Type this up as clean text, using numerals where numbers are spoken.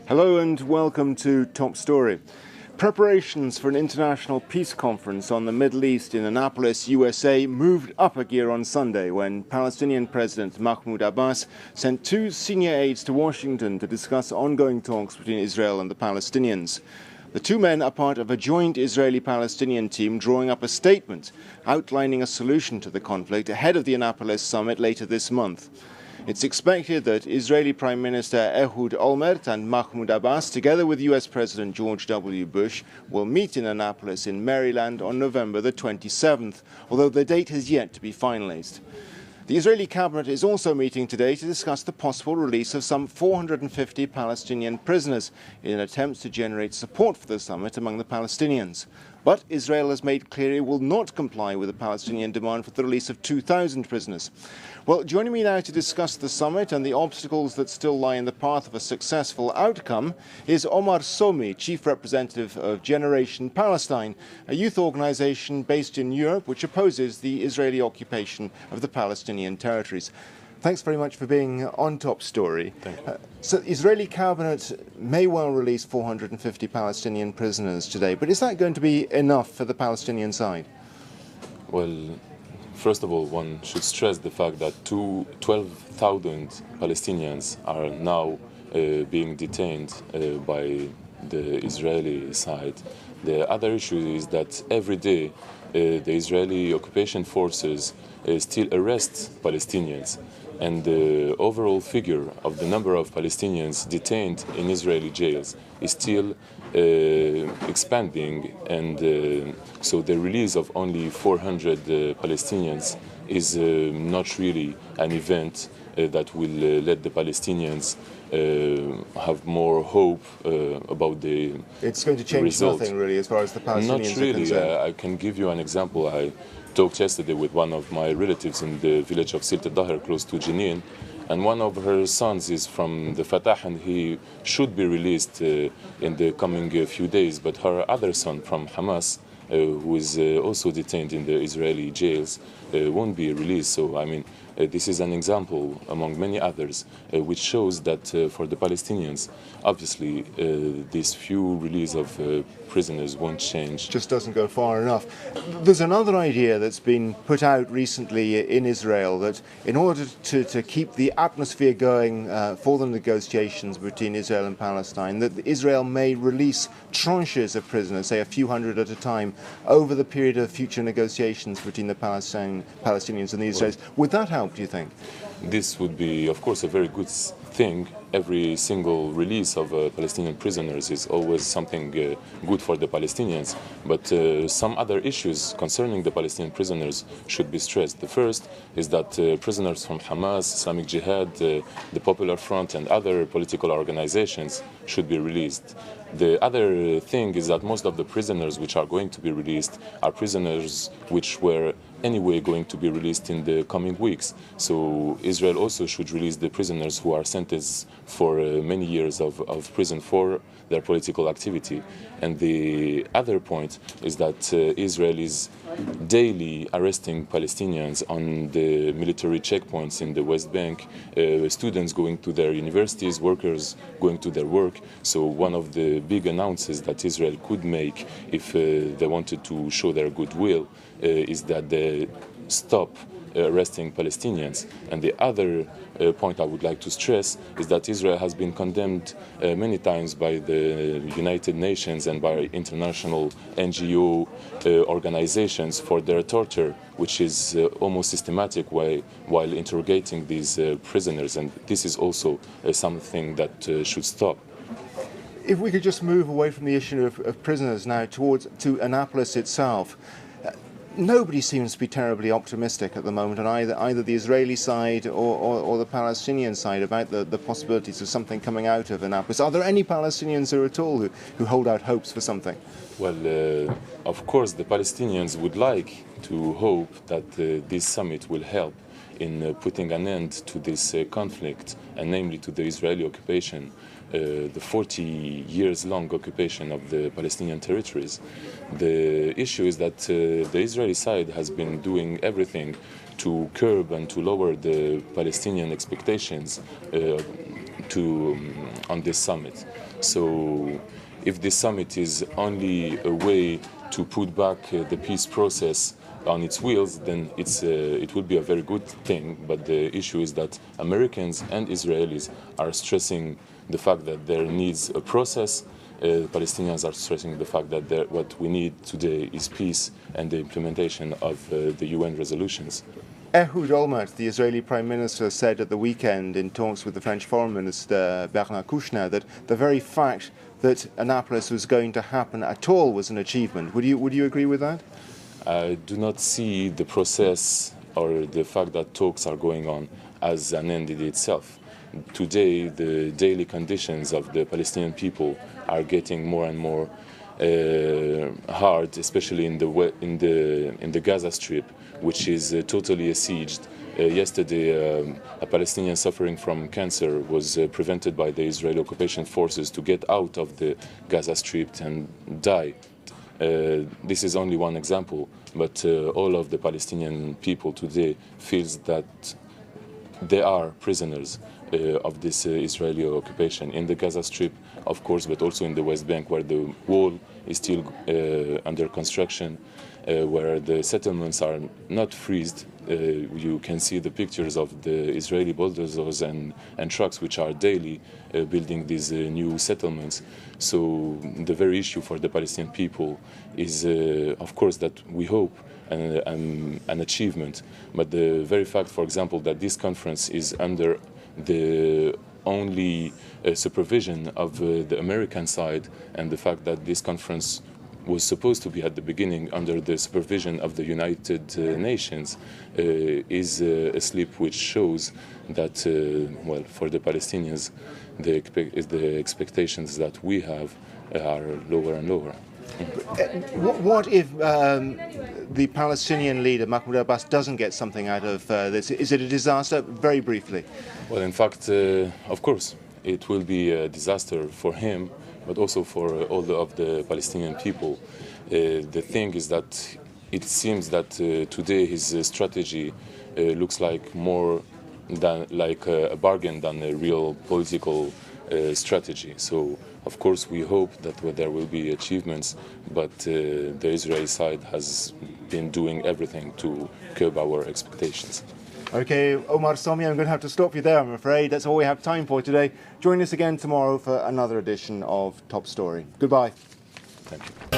Hello and welcome to Top Story. Preparations for an international peace conference on the Middle East in Annapolis, USA moved up a gear on Sunday when Palestinian President Mahmoud Abbas sent two senior aides to Washington to discuss ongoing talks between Israel and the Palestinians. The two men are part of a joint Israeli-Palestinian team drawing up a statement outlining a solution to the conflict ahead of the Annapolis summit later this month. It's expected that Israeli Prime Minister Ehud Olmert and Mahmoud Abbas, together with US President George W. Bush, will meet in Annapolis in Maryland on November the 27th, although the date has yet to be finalized. The Israeli cabinet is also meeting today to discuss the possible release of some 450 Palestinian prisoners in an attempt to generate support for the summit among the Palestinians. But Israel has made clear it will not comply with the Palestinian demand for the release of 2,000 prisoners. Well, joining me now to discuss the summit and the obstacles that still lie in the path of a successful outcome is Omar Somi, Chief Representative of Generation Palestine, a youth organization based in Europe which opposes the Israeli occupation of the Palestinian territories. Thanks very much for being on Top Story. Thank you. So the Israeli cabinet may well release 450 Palestinian prisoners today, but is that going to be enough for the Palestinian side? Well, first of all, one should stress the fact that 12,000 Palestinians are now being detained by the Israeli side. The other issue is that every day the Israeli occupation forces still arrest Palestinians. And the overall figure of the number of Palestinians detained in Israeli jails is still expanding, and so the release of only 400 Palestinians is not really an event that will let the Palestinians have more hope about the It's going to change result. Nothing really as far as the Palestinians Not really. are concerned. I can give you an example. I talked yesterday with one of my relatives in the village of Silt al-Daher, close to Jenin, and one of her sons is from the Fatah, and he should be released in the coming few days, but her other son from Hamas, who is also detained in the Israeli jails, won't be released. So, I mean, this is an example among many others which shows that for the Palestinians, obviously, this few release of prisoners won't change. Just doesn't go far enough. There's another idea that's been put out recently in Israel that in order to keep the atmosphere going for the negotiations between Israel and Palestine, that Israel may release tranches of prisoners, say a few hundred at a time, over the period of future negotiations between the Palestinians and the Israelis. Would that help, do you think? This would be, of course, a very good thing. Every single release of Palestinian prisoners is always something good for the Palestinians. But some other issues concerning the Palestinian prisoners should be stressed. The first is that prisoners from Hamas, Islamic Jihad, the Popular Front and other political organizations should be released. The other thing is that most of the prisoners which are going to be released are prisoners which were anyway going to be released in the coming weeks. So Israel also should release the prisoners who are sentenced for many years of prison for their political activity. And the other point is that Israel is daily arresting Palestinians on the military checkpoints in the West Bank, students going to their universities, workers going to their work. So one of the big announcements that Israel could make if they wanted to show their goodwill is that they stop arresting Palestinians. And the other point I would like to stress is that Israel has been condemned many times by the United Nations and by international NGO organizations for their torture, which is almost systematic while interrogating these prisoners. And this is also something that should stop. If we could just move away from the issue of prisoners now to Annapolis itself. Nobody seems to be terribly optimistic at the moment on either the Israeli side or the Palestinian side about the possibilities of something coming out of Annapolis. Are there any Palestinians here at all who hold out hopes for something? Well, of course, the Palestinians would like to hope that this summit will help in putting an end to this conflict, and namely to the Israeli occupation, the 40 years long occupation of the Palestinian territories. The issue is that the Israeli side has been doing everything to curb and to lower the Palestinian expectations on this summit. So if this summit is only a way to put back the peace process on its wheels, then it would be a very good thing. But the issue is that Americans and Israelis are stressing the fact that there needs a process. Palestinians are stressing the fact that what we need today is peace and the implementation of the UN resolutions. Ehud Olmert, the Israeli Prime Minister, said at the weekend in talks with the French Foreign Minister Bernard Kouchner that the very fact that Annapolis was going to happen at all was an achievement. Would you agree with that? I do not see the process or the fact that talks are going on as an end in itself. Today, the daily conditions of the Palestinian people are getting more and more hard, especially in the Gaza Strip, which is totally besieged. Yesterday, a Palestinian suffering from cancer was prevented by the Israeli occupation forces to get out of the Gaza Strip and die. This is only one example, but all of the Palestinian people today feels that they are prisoners of this Israeli occupation in the Gaza Strip, of course, but also in the West Bank, where the wall is still under construction, where the settlements are not freezed. You can see the pictures of the Israeli bulldozers and trucks which are daily building these new settlements. So the very issue for the Palestinian people is, of course, that we hope an achievement. But the very fact, for example, that this conference is under the only supervision of the American side, and the fact that this conference was supposed to be at the beginning under the supervision of the United Nations is a slip which shows that, well, for the Palestinians, the expectations that we have are lower and lower. What if the Palestinian leader, Mahmoud Abbas, doesn't get something out of this? Is it a disaster? Very briefly. Well, in fact, of course, it will be a disaster for him, but also for all of the Palestinian people. The thing is that it seems that today his strategy looks like more than like a bargain than a real political strategy. So, of course, we hope that there will be achievements, but the Israeli side has been doing everything to curb our expectations. Okay, Omar Somi, I'm going to have to stop you there, I'm afraid. That's all we have time for today. Join us again tomorrow for another edition of Top Story. Goodbye. Thank you.